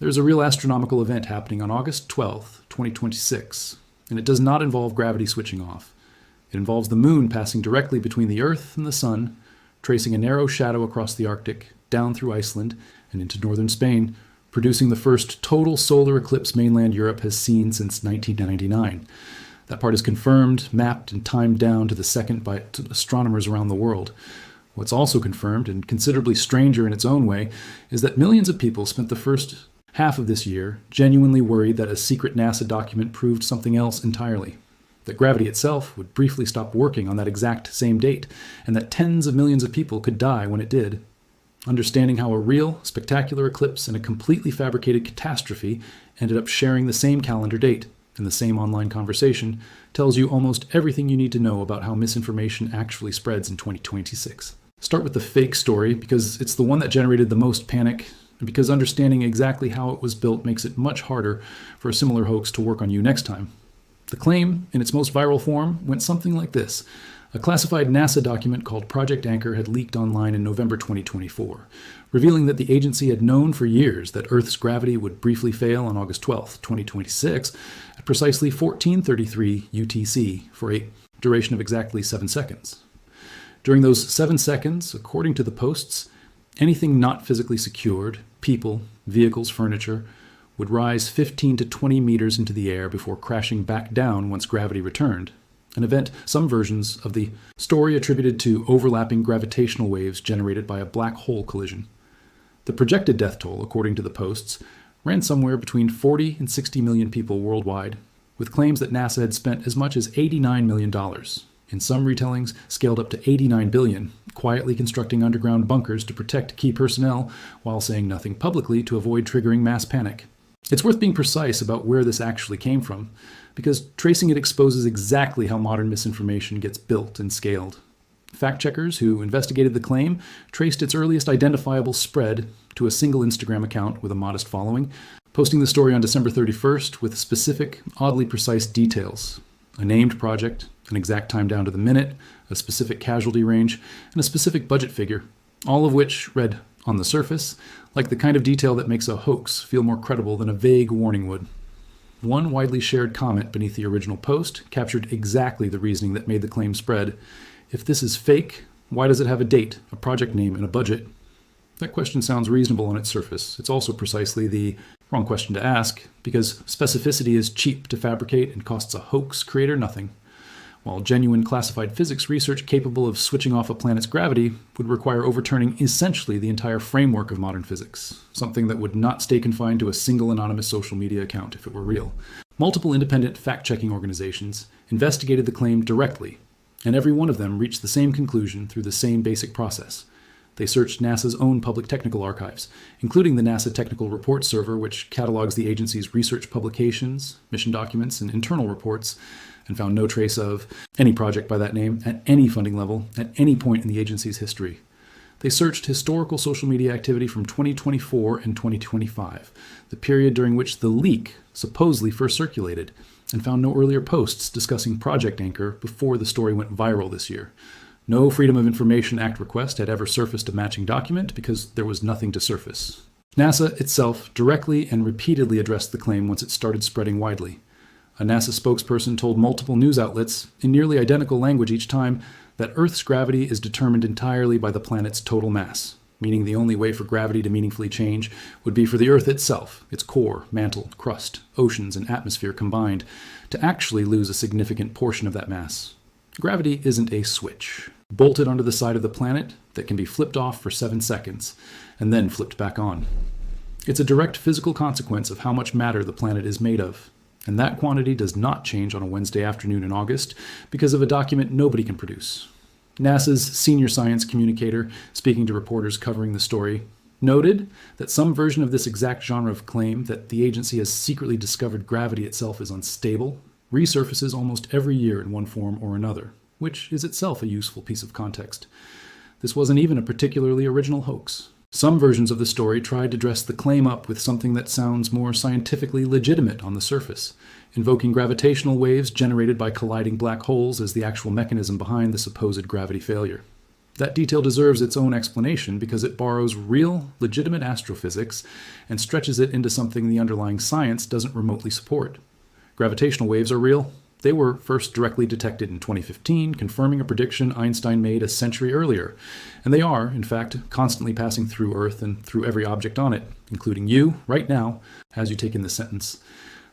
There's a real astronomical event happening on August 12th, 2026, and it does not involve gravity switching off. It involves the moon passing directly between the Earth and the Sun, tracing a narrow shadow across the Arctic, down through Iceland, and into northern Spain, producing the first total solar eclipse mainland Europe has seen since 1999. That part is confirmed, mapped, and timed down to the second by astronomers around the world. What's also confirmed, and considerably stranger in its own way, is that millions of people spent the first half of this year genuinely worried that a secret NASA document proved something else entirely. That gravity itself would briefly stop working on that exact same date, and that tens of millions of people could die when it did. Understanding how a real, spectacular eclipse and a completely fabricated catastrophe ended up sharing the same calendar date and the same online conversation tells you almost everything you need to know about how misinformation actually spreads in 2026. Start with the fake story because it's the one that generated the most panic, and because understanding exactly how it was built makes it much harder for a similar hoax to work on you next time. The claim, in its most viral form, went something like this. A classified NASA document called Project Anchor had leaked online in November 2024, revealing that the agency had known for years that Earth's gravity would briefly fail on August 12, 2026, at precisely 1433 UTC for a duration of exactly 7 seconds. During those 7 seconds, according to the posts, anything not physically secured, people, vehicles, furniture, would rise 15 to 20 meters into the air before crashing back down once gravity returned, an event some versions of the story attributed to overlapping gravitational waves generated by a black hole collision. The projected death toll, according to the posts, ran somewhere between 40 and 60 million people worldwide, with claims that NASA had spent as much as $89 million, in some retellings scaled up to $89 billion, quietly constructing underground bunkers to protect key personnel while saying nothing publicly to avoid triggering mass panic. It's worth being precise about where this actually came from, because tracing it exposes exactly how modern misinformation gets built and scaled. Fact-checkers who investigated the claim traced its earliest identifiable spread to a single Instagram account with a modest following, posting the story on December 31st with specific, oddly precise details. A named project, an exact time down to the minute, a specific casualty range, and a specific budget figure, all of which read, on the surface, like the kind of detail that makes a hoax feel more credible than a vague warning would. One widely shared comment beneath the original post captured exactly the reasoning that made the claim spread. If this is fake, why does it have a date, a project name, and a budget? That question sounds reasonable on its surface. It's also precisely the wrong question to ask, because specificity is cheap to fabricate and costs a hoax creator nothing, while genuine classified physics research capable of switching off a planet's gravity would require overturning essentially the entire framework of modern physics, something that would not stay confined to a single anonymous social media account if it were real. Multiple independent fact-checking organizations investigated the claim directly, and every one of them reached the same conclusion through the same basic process. They searched NASA's own public technical archives, including the NASA Technical Report Server, which catalogs the agency's research publications, mission documents, and internal reports, and found no trace of any project by that name at any funding level at any point in the agency's history. They searched historical social media activity from 2024 and 2025, the period during which the leak supposedly first circulated, and found no earlier posts discussing Project Anchor before the story went viral this year. No Freedom of Information Act request had ever surfaced a matching document because there was nothing to surface. NASA itself directly and repeatedly addressed the claim once it started spreading widely. A NASA spokesperson told multiple news outlets, in nearly identical language each time, that Earth's gravity is determined entirely by the planet's total mass, meaning the only way for gravity to meaningfully change would be for the Earth itself, its core, mantle, crust, oceans, and atmosphere combined, to actually lose a significant portion of that mass. Gravity isn't a switch, bolted onto the side of the planet that can be flipped off for 7 seconds, and then flipped back on. It's a direct physical consequence of how much matter the planet is made of. And that quantity does not change on a Wednesday afternoon in August because of a document nobody can produce. NASA's senior science communicator, speaking to reporters covering the story, noted that some version of this exact genre of claim that the agency has secretly discovered gravity itself is unstable resurfaces almost every year in one form or another, which is itself a useful piece of context. This wasn't even a particularly original hoax. Some versions of the story tried to dress the claim up with something that sounds more scientifically legitimate on the surface, invoking gravitational waves generated by colliding black holes as the actual mechanism behind the supposed gravity failure. That detail deserves its own explanation because it borrows real, legitimate astrophysics and stretches it into something the underlying science doesn't remotely support. Gravitational waves are real. They were first directly detected in 2015, confirming a prediction Einstein made a century earlier. And they are, in fact, constantly passing through Earth and through every object on it, including you, right now, as you take in this sentence.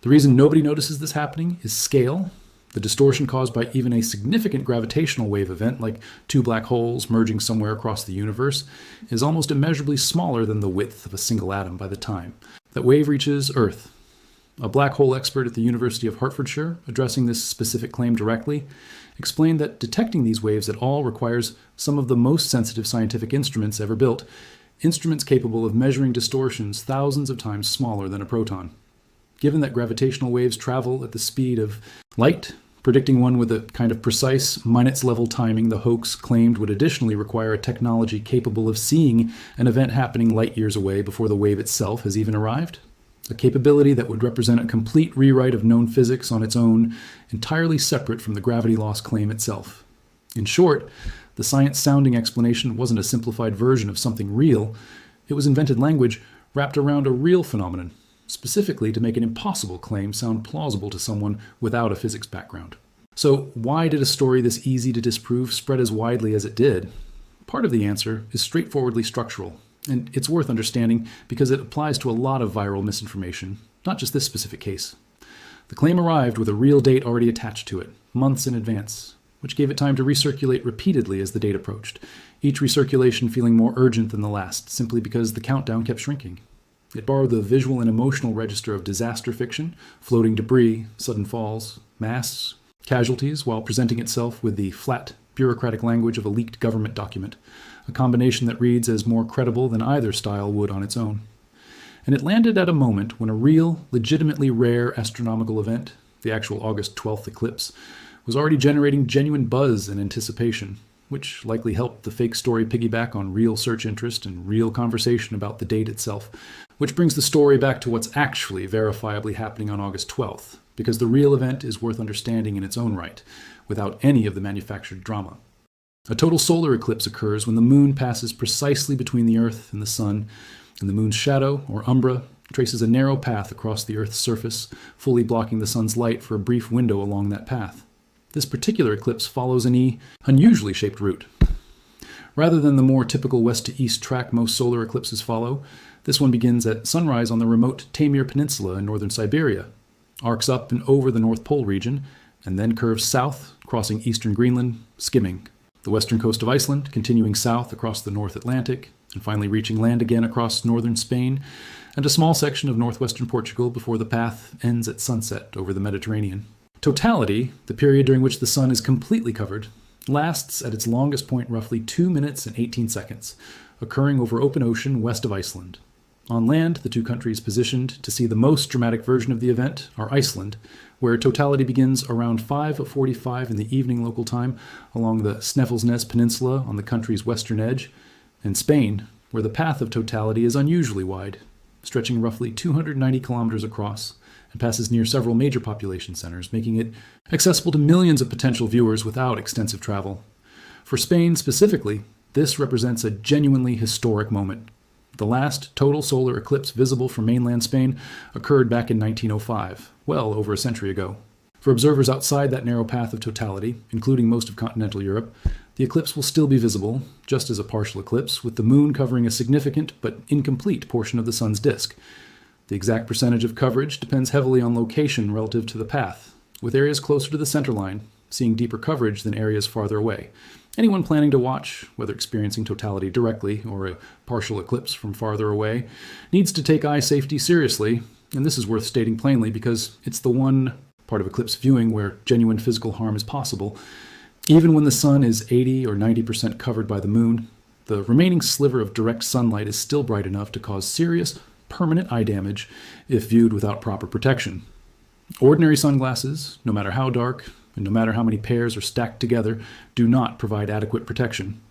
The reason nobody notices this happening is scale. The distortion caused by even a significant gravitational wave event, like two black holes merging somewhere across the universe, is almost immeasurably smaller than the width of a single atom by the time that wave reaches Earth. A black hole expert at the University of Hertfordshire, addressing this specific claim directly, explained that detecting these waves at all requires some of the most sensitive scientific instruments ever built, instruments capable of measuring distortions thousands of times smaller than a proton. Given that gravitational waves travel at the speed of light, predicting one with a kind of precise, minutes-level timing the hoax claimed would additionally require a technology capable of seeing an event happening light years away before the wave itself has even arrived, a capability that would represent a complete rewrite of known physics on its own, entirely separate from the gravity loss claim itself. In short, the science-sounding explanation wasn't a simplified version of something real. It was invented language wrapped around a real phenomenon, specifically to make an impossible claim sound plausible to someone without a physics background. So why did a story this easy to disprove spread as widely as it did? Part of the answer is straightforwardly structural. And it's worth understanding because it applies to a lot of viral misinformation, not just this specific case. The claim arrived with a real date already attached to it, months in advance, which gave it time to recirculate repeatedly as the date approached, each recirculation feeling more urgent than the last, simply because the countdown kept shrinking. It borrowed the visual and emotional register of disaster fiction, floating debris, sudden falls, mass, casualties, while presenting itself with the flat, bureaucratic language of a leaked government document, a combination that reads as more credible than either style would on its own. And it landed at a moment when a real, legitimately rare astronomical event, the actual August 12th eclipse, was already generating genuine buzz and anticipation, which likely helped the fake story piggyback on real search interest and real conversation about the date itself, which brings the story back to what's actually verifiably happening on August 12th, because the real event is worth understanding in its own right, without any of the manufactured drama. A total solar eclipse occurs when the moon passes precisely between the Earth and the Sun, and the moon's shadow, or umbra, traces a narrow path across the Earth's surface, fully blocking the sun's light for a brief window along that path. This particular eclipse follows an unusually shaped route. Rather than the more typical west-to-east track most solar eclipses follow, this one begins at sunrise on the remote Taimyr Peninsula in northern Siberia, arcs up and over the North Pole region, and then curves south, crossing eastern Greenland, skimming the western coast of Iceland, continuing south across the North Atlantic, and finally reaching land again across northern Spain, and a small section of northwestern Portugal before the path ends at sunset over the Mediterranean. Totality, the period during which the sun is completely covered, lasts at its longest point roughly 2 minutes and 18 seconds, occurring over open ocean west of Iceland. On land, the two countries positioned to see the most dramatic version of the event are Iceland, where totality begins around 5:45 in the evening local time along the Snæfellsnes Peninsula on the country's western edge, and Spain, where the path of totality is unusually wide, stretching roughly 290 kilometers across, and passes near several major population centers, making it accessible to millions of potential viewers without extensive travel. For Spain specifically, this represents a genuinely historic moment. The last total solar eclipse visible from mainland Spain occurred back in 1905, well over a century ago. For observers outside that narrow path of totality, including most of continental Europe, the eclipse will still be visible, just as a partial eclipse, with the moon covering a significant but incomplete portion of the sun's disk. The exact percentage of coverage depends heavily on location relative to the path, with areas closer to the center line seeing deeper coverage than areas farther away. Anyone planning to watch, whether experiencing totality directly or a partial eclipse from farther away, needs to take eye safety seriously, and this is worth stating plainly because it's the one part of eclipse viewing where genuine physical harm is possible. Even when the sun is 80 or 90% covered by the moon, the remaining sliver of direct sunlight is still bright enough to cause serious, permanent eye damage if viewed without proper protection. Ordinary sunglasses, no matter how dark, and no matter how many pairs are stacked together, do not provide adequate protection.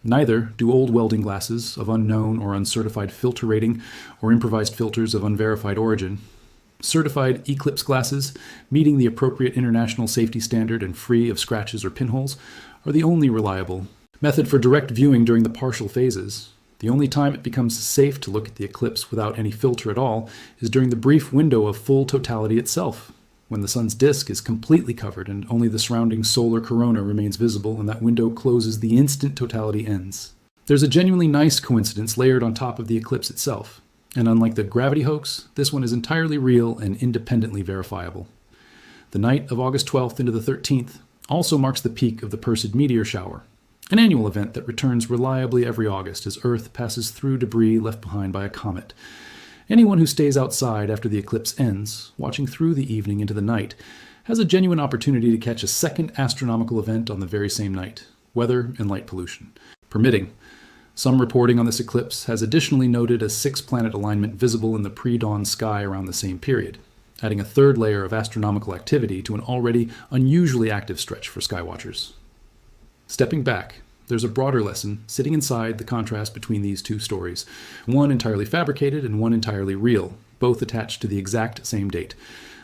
Neither do old welding glasses of unknown or uncertified filter rating or improvised filters of unverified origin. Certified Eclipse glasses, meeting the appropriate international safety standard and free of scratches or pinholes, are the only reliable, Method for direct viewing during the partial phases. The only time it becomes safe to look at the eclipse without any filter at all is during the brief window of full totality itself, when the sun's disk is completely covered and only the surrounding solar corona remains visible, and that window closes the instant totality ends. There's a genuinely nice coincidence layered on top of the eclipse itself, and unlike the gravity hoax, this one is entirely real and independently verifiable. The night of August 12th into the 13th also marks the peak of the Perseid meteor shower, an annual event that returns reliably every August as Earth passes through debris left behind by a comet. Anyone who stays outside after the eclipse ends, watching through the evening into the night, has a genuine opportunity to catch a second astronomical event on the very same night, weather and light pollution permitting. Some reporting on this eclipse has additionally noted a 6-planet alignment visible in the pre-dawn sky around the same period, adding a third layer of astronomical activity to an already unusually active stretch for skywatchers. Stepping back, there's a broader lesson sitting inside the contrast between these two stories, one entirely fabricated and one entirely real, both attached to the exact same date.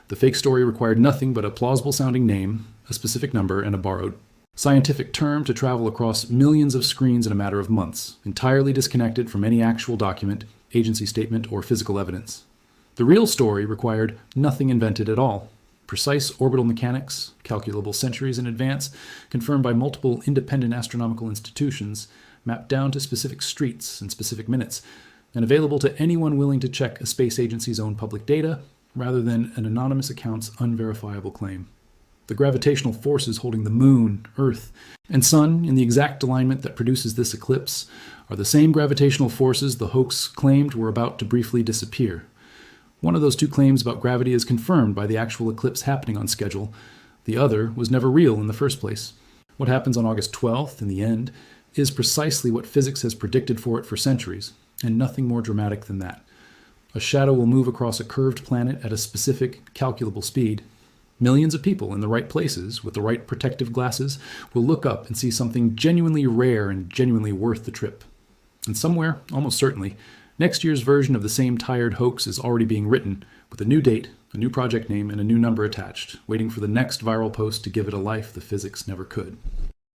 The fake story required nothing but a plausible-sounding name, a specific number, and a borrowed scientific term to travel across millions of screens in a matter of months, entirely disconnected from any actual document, agency statement, or physical evidence. The real story required nothing invented at all. Precise orbital mechanics, calculable centuries in advance, confirmed by multiple independent astronomical institutions, mapped down to specific streets and specific minutes, and available to anyone willing to check a space agency's own public data, rather than an anonymous account's unverifiable claim. The gravitational forces holding the Moon, Earth, and Sun in the exact alignment that produces this eclipse are the same gravitational forces the hoax claimed were about to briefly disappear. One of those two claims about gravity is confirmed by the actual eclipse happening on schedule. The other was never real in the first place. What happens on August 12th, in the end, is precisely what physics has predicted for it for centuries, and nothing more dramatic than that. A shadow will move across a curved planet at a specific, calculable speed. Millions of people in the right places, with the right protective glasses, will look up and see something genuinely rare and genuinely worth the trip. And somewhere, almost certainly, next year's version of the same tired hoax is already being written, with a new date, a new project name, and a new number attached, waiting for the next viral post to give it a life the physics never could.